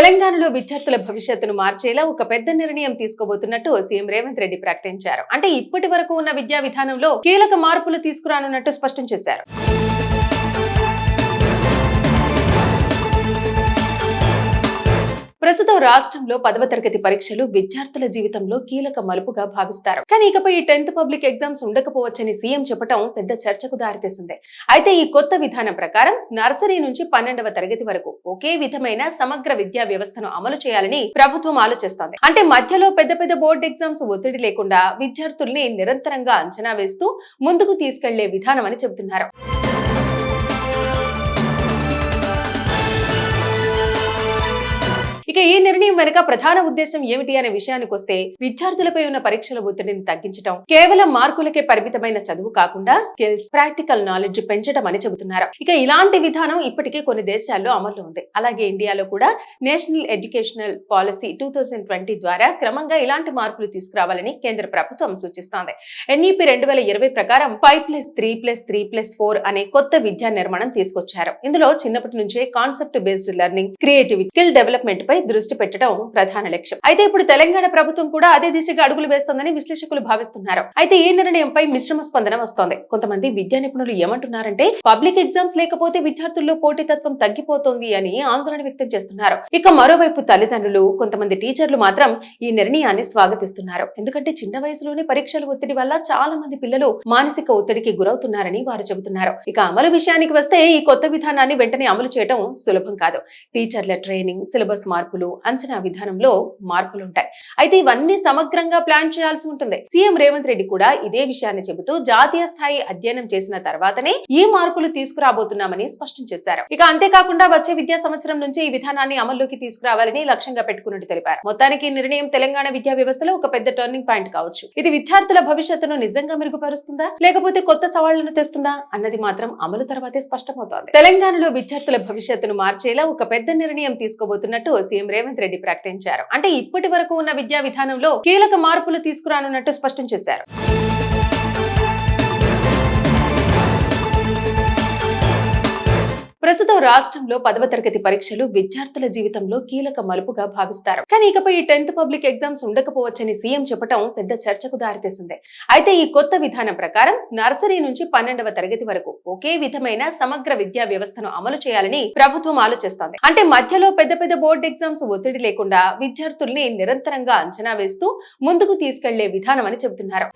తెలంగాణలో విద్యార్థుల భవిష్యత్తును మార్చేలా ఒక పెద్ద నిర్ణయం తీసుకోబోతున్నట్టు సీఎం రేవంత్ రెడ్డి ప్రకటించారు. అంటే ఇప్పటి వరకు ఉన్న విద్యా విధానంలో కీలక మార్పులు తీసుకురానున్నట్టు స్పష్టం చేశారు. ప్రస్తుతం రాష్ట్రంలో 10వ తరగతి పరీక్షలు విద్యార్థుల జీవితంలో కీలక మలుపుగా భావిస్తారు. కానీ ఇకపై ఈ 10th పబ్లిక్ ఎగ్జామ్స్ ఉండకపోవచ్చని సీఎం చెప్పడం పెద్ద చర్చకు దారితీసింది. అయితే ఈ కొత్త విధానం ప్రకారం నర్సరీ నుంచి 12వ తరగతి వరకు ఒకే విధమైన సమగ్ర విద్యా వ్యవస్థను అమలు చేయాలని ప్రభుత్వం ఆలోచిస్తోంది. అంటే మధ్యలో పెద్ద బోర్డు ఎగ్జామ్స్ ఒత్తిడి లేకుండా విద్యార్థుల్ని నిరంతరంగా అంచనా వేస్తూ ముందుకు తీసుకెళ్లే విధానం అని చెబుతున్నారు. ఇక ఈ నిర్ణయం వెనుక ప్రధాన ఉద్దేశం ఏమిటి అనే విషయానికి వస్తే, విద్యార్థులపై ఉన్న పరీక్షల ఒత్తిడిని తగ్గించడం, కేవలం మార్కులకే పరిమితమైన చదువు కాకుండా స్కిల్స్, ప్రాక్టికల్ నాలెడ్జ్ పెంచడం అని చెబుతున్నారు. ఇక ఇలాంటి విధానం ఇప్పటికే కొన్ని దేశాల్లో అమల్లో ఉంది. అలాగే ఇండియాలో కూడా నేషనల్ ఎడ్యుకేషనల్ పాలసీ 2020 ద్వారా క్రమంగా ఇలాంటి మార్పులు తీసుకురావాలని కేంద్ర ప్రభుత్వం సూచిస్తోంది. NEP 2020 ప్రకారం 5+3+3+4 అనే కొత్త విద్యా నిర్మాణం తీసుకొచ్చారు. ఇందులో చిన్నప్పటి నుంచే concept based learning, creativity, skill development పై దృష్టి పెట్టడం ప్రధాన లక్ష్యం. అయితే ఇప్పుడు తెలంగాణ ప్రభుత్వం కూడా అదే దిశగా అడుగులు వేస్తోందని విశ్లేషకులు భావిస్తున్నారు. అయితే ఈ నిర్ణయంపై మిశ్రమ స్పందన వస్తోంది. కొంతమంది విద్యా నిపుణులు ఏమంటున్నారంటే, పబ్లిక్ ఎగ్జామ్స్ లేకపోతే విద్యార్థుల్లో పోటీతత్వం తగ్గిపోతోంది అని ఆందోళన వ్యక్తం చేస్తున్నారు. ఇక మరోవైపు తల్లిదండ్రులు, కొంతమంది టీచర్లు మాత్రం ఈ నిర్ణయాన్ని స్వాగతిస్తున్నారు. ఎందుకంటే చిన్న వయసులోనే పరీక్షల ఒత్తిడి వల్ల చాలా మంది పిల్లలు మానసిక ఒత్తిడికి గురవుతున్నారని వారు చెబుతున్నారు. ఇక అమలు విషయానికి వస్తే, ఈ కొత్త విధానాన్ని వెంటనే అమలు చేయడం సులభం కాదు. టీచర్ల ట్రైనింగ్, సిలబస్ మార్పులు, అంచనా విధానంలో మార్పులుంటాయి. అయితే ఇవన్నీ సమగ్రంగా ప్లాన్ చేయాల్సి ఉంటుంది. సీఎం రేవంత్ రెడ్డి కూడా ఇదే విషయాన్ని చెబుతూ జాతీయ స్థాయి అధ్యయనం చేసిన తర్వాతనే ఈ మార్పులు తీసుకురాబోతున్నామని స్పష్టం చేశారు. ఇక అంతేకాకుండా వచ్చే విద్యా సంవత్సరం నుంచి ఈ విధానాన్ని అమల్లోకి తీసుకురావాలని లక్ష్యంగా పెట్టుకున్నట్టు తెలిపారు. మొత్తానికి ఈ నిర్ణయం తెలంగాణ విద్యా వ్యవస్థలో ఒక పెద్ద టర్నింగ్ పాయింట్ కావచ్చు. ఇది విద్యార్థుల భవిష్యత్తును నిజంగా మెరుగుపరుస్తుందా, లేకపోతే కొత్త సవాళ్లను తెస్తుందా అన్నది మాత్రం అమలు తర్వాతే స్పష్టమవుతోంది. తెలంగాణలో విద్యార్థుల భవిష్యత్తును మార్చేలా ఒక పెద్ద నిర్ణయం తీసుకోబోతున్నట్టు సీఎం రేవంత్ రెడ్డి ప్రకటించారు. అంటే ఇప్పటి వరకు ఉన్న విద్యా విధానంలో కీలక మార్పులు తీసుకురానున్నట్టు స్పష్టం చేశారు. ప్రస్తుతం రాష్ట్రంలో 10వ తరగతి పరీక్షలు విద్యార్థుల జీవితంలో కీలక మలుపుగా భావిస్తారు. కానీ ఇకపై ఈ 10th పబ్లిక్ ఎగ్జామ్స్ ఉండకపోవచ్చని సీఎం చెప్పడం పెద్ద చర్చకు దారితీసింది. అయితే ఈ కొత్త విధానం ప్రకారం నర్సరీ నుంచి 12వ తరగతి వరకు ఒకే విధమైన సమగ్ర విద్యా వ్యవస్థను అమలు చేయాలని ప్రభుత్వం ఆలోచిస్తోంది. అంటే మధ్యలో పెద్ద బోర్డు ఎగ్జామ్స్ ఒత్తిడి లేకుండా విద్యార్థుల్ని నిరంతరంగా అంచనా వేస్తూ ముందుకు తీసుకెళ్లే విధానం అని చెబుతున్నారు.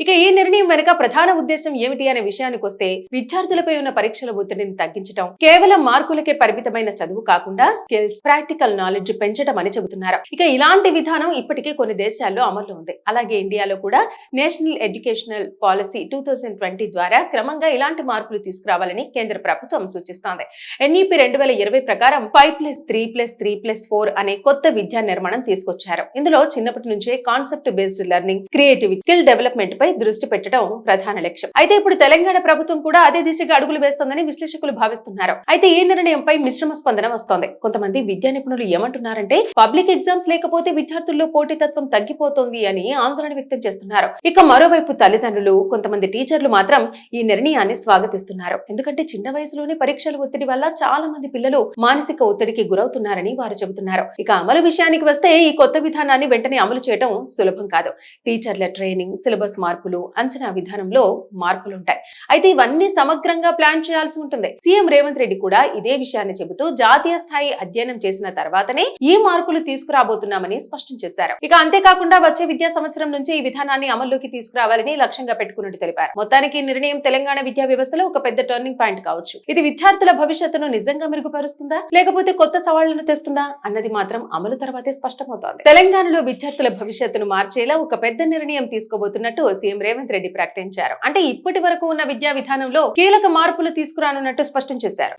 ఇక ఈ నిర్ణయం వెనుక ప్రధాన ఉద్దేశం ఏమిటి అనే విషయానికి వస్తే, విద్యార్థులపై ఉన్న పరీక్షల ఒత్తిడిని తగ్గించడం, కేవలం మార్కులకే పరిమితమైన చదువు కాకుండా స్కిల్స్, ప్రాక్టికల్ నాలెడ్జ్ పెంచడం అని చెబుతున్నారు. ఇక ఇలాంటి విధానం ఇప్పటికే కొన్ని దేశాల్లో అమల్లో ఉంది. అలాగే ఇండియాలో కూడా నేషనల్ ఎడ్యుకేషనల్ పాలసీ 2020 ద్వారా క్రమంగా ఇలాంటి మార్పులు తీసుకురావాలని కేంద్ర ప్రభుత్వం సూచిస్తోంది. NEP 2020 ప్రకారం 5+3+3+4 అనే కొత్త విద్యా నిర్మాణం తీసుకొచ్చారు. ఇందులో చిన్నప్పటి నుంచే concept based learning, creativity, skill development పై దృష్టి పెట్టడం ప్రధాన లక్ష్యం. అయితే ఇప్పుడు తెలంగాణ ప్రభుత్వం కూడా అదే దిశగా అడుగులు వేస్తోందని విశ్లేషకులు భావిస్తున్నారు. అయితే ఈ నిర్ణయంపై మిశ్రమ స్పందన వస్తోంది. కొంతమంది విద్యా నిపుణులు ఏమంటున్నారంటే, పబ్లిక్ ఎగ్జామ్స్ లేకపోతే విద్యార్థుల్లో పోటీతత్వం తగ్గిపోతోంది అని ఆందోళన వ్యక్తం చేస్తున్నారు. ఇక మరోవైపు తల్లిదండ్రులు, కొంతమంది టీచర్లు మాత్రం ఈ నిర్ణయాన్ని స్వాగతిస్తున్నారు. ఎందుకంటే చిన్న వయసులోనే పరీక్షల ఒత్తిడి వల్ల చాలా మంది పిల్లలు మానసిక ఒత్తిడికి గురవుతున్నారని వారు చెబుతున్నారు. ఇక అమలు విషయానికి వస్తే, ఈ కొత్త విధానాన్ని వెంటనే అమలు చేయడం సులభం కాదు. టీచర్ల ట్రైనింగ్, సిలబస్ మార్పులు, అంచనా విధానంలో మార్పులుంటాయి. అయితే ఇవన్నీ సమగ్రంగా ప్లాన్ చేయాల్సి ఉంటుంది. సీఎం రేవంత్ రెడ్డి కూడా ఇదే విషయాన్ని చెబుతూ జాతీయ స్థాయి అధ్యయనం చేసిన తర్వాతనే ఈ మార్పులు తీసుకురాబోతున్నామని స్పష్టం చేశారు. ఇక అంతేకాకుండా వచ్చే విద్యా సంవత్సరం నుంచి ఈ విధానాన్ని అమల్లోకి తీసుకురావాలని లక్ష్యంగా పెట్టుకున్నట్టు తెలిపారు. మొత్తానికి ఈ నిర్ణయం తెలంగాణ విద్యా వ్యవస్థలో ఒక పెద్ద టర్నింగ్ పాయింట్ కావచ్చు. ఇది విద్యార్థుల భవిష్యత్తును నిజంగా మెరుగుపరుస్తుందా, లేకపోతే కొత్త సవాళ్లను తెస్తుందా అన్నది మాత్రం అమలు తర్వాతే స్పష్టమవుతోంది. తెలంగాణలో విద్యార్థుల భవిష్యత్తును మార్చేలా ఒక పెద్ద నిర్ణయం తీసుకోబోతున్నట్టు సీఎం రేవంత్ రెడ్డి ప్రకటించారు. అంటే ఇప్పటి వరకు ఉన్న విద్యా విధానంలో కీలక మార్పులు తీసుకురానున్నట్టు స్పష్టం చేశారు.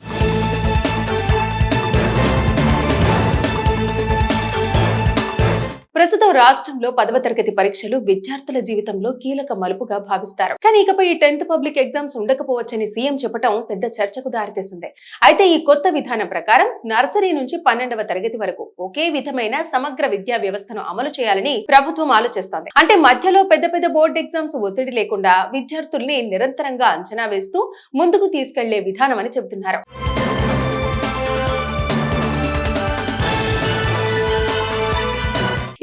ప్రస్తుతం రాష్ట్రంలో 10వ తరగతి పరీక్షలు విద్యార్థుల జీవితంలో కీలక మలుపుగా భావిస్తారు. కానీ ఇకపై ఈ 10th పబ్లిక్ ఎగ్జామ్స్ ఉండకపోవచ్చని సీఎం చెప్పడం పెద్ద చర్చకు దారితీసింది. అయితే ఈ కొత్త విధానం ప్రకారం నర్సరీ నుంచి 12వ తరగతి వరకు ఒకే విధమైన సమగ్ర విద్యా వ్యవస్థను అమలు చేయాలని ప్రభుత్వం ఆలోచిస్తోంది. అంటే మధ్యలో పెద్ద పెద్ద బోర్డు ఎగ్జామ్స్ ఒత్తిడి లేకుండా విద్యార్థుల్ని నిరంతరంగా అంచనా వేస్తూ ముందుకు తీసుకెళ్లే విధానం అని చెబుతున్నారు.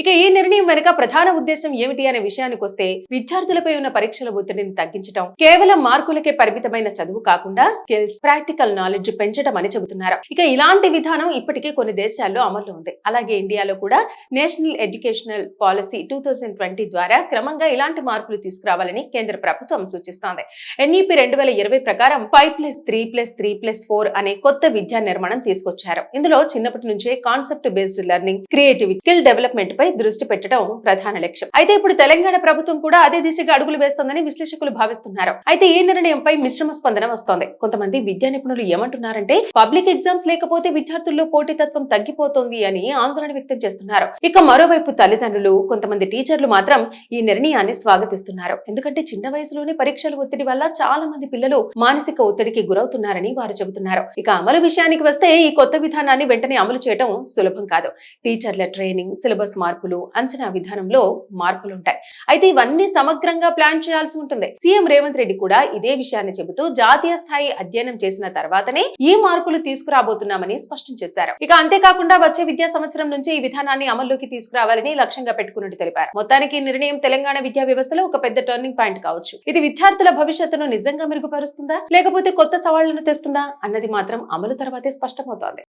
ఇక ఈ నిర్ణయం వెనుక ప్రధాన ఉద్దేశం ఏమిటి అనే విషయానికి వస్తే విద్యార్థులపై ఉన్న పరీక్షల ఒత్తిడిని తగ్గించడం, కేవలం మార్కులకే పరిమితమైన చదువు కాకుండా స్కిల్స్, ప్రాక్టికల్ నాలెడ్జ్ పెంచడం అని చెబుతున్నారు. ఇక ఇలాంటి విధానం ఇప్పటికే కొన్ని దేశాల్లో అమల్లో ఉంది. అలాగే ఇండియాలో కూడా నేషనల్ ఎడ్యుకేషనల్ పాలసీ 2020 ద్వారా క్రమంగా ఇలాంటి మార్పులు తీసుకురావాలని కేంద్ర ప్రభుత్వం సూచిస్తోంది. NEP 2020 ప్రకారం 5+3+3+4 అనే కొత్త విద్యా నిర్మాణం తీసుకొచ్చారు. ఇందులో చిన్నప్పటి నుంచే concept based learning, creativity, skill development పై దృష్టి పెట్టడం ప్రధాన లక్ష్యం. అయితే ఇప్పుడు తెలంగాణ ప్రభుత్వం కూడా అదే దిశగా అడుగులు వేస్తోందని విశ్లేషకులు భావిస్తున్నారు. అయితే ఈ నిర్ణయంపై మిశ్రమ స్పందన వస్తోంది. కొంతమంది విద్యా నిపుణులు ఏమంటున్నారంటే పబ్లిక్ ఎగ్జామ్స్ లేకపోతే విద్యార్థుల్లో పోటీతత్వం తగ్గిపోతుంది అని ఆందోళన వ్యక్తం చేస్తున్నారు. ఇక మరోవైపు తల్లిదండ్రులు, కొంతమంది టీచర్లు మాత్రం ఈ నిర్ణయాన్ని స్వాగతిస్తున్నారు. ఎందుకంటే చిన్న వయసులోనే పరీక్షల ఒత్తిడి వల్ల చాలా మంది పిల్లలు మానసిక ఒత్తిడికి గురవుతున్నారని వారు చెబుతున్నారు. ఇక అమలు విషయానికి వస్తే ఈ కొత్త విధానాన్ని వెంటనే అమలు చేయడం సులభం కాదు. టీచర్ల ట్రైనింగ్, సిలబస్ మార్పులు, అంచనా విధానంలో మార్పులుంటాయి. అయితే ఇవన్నీ సమగ్రంగా ప్లాన్ చేయాల్సి ఉంటుంది. సీఎం రేవంత్ రెడ్డి కూడా ఇదే విషయాన్ని చెబుతూ జాతీయ స్థాయి అధ్యయనం చేసిన తర్వాతనే ఈ మార్పులు తీసుకురాబోతున్నామని స్పష్టం చేశారు. ఇక అంతేకాకుండా వచ్చే విద్యా సంవత్సరం నుంచి ఈ విధానాన్ని అమల్లోకి తీసుకురావాలని లక్ష్యంగా పెట్టుకున్నట్టు తెలిపారు. మొత్తానికి ఈ నిర్ణయం తెలంగాణ విద్యా వ్యవస్థలో ఒక పెద్ద టర్నింగ్ పాయింట్ కావచ్చు. ఇది విద్యార్థుల భవిష్యత్తును నిజంగా మెరుగుపరుస్తుందా లేకపోతే కొత్త సవాళ్లను తెస్తుందా అన్నది మాత్రం అమలు తర్వాతే స్పష్టమవుతోంది.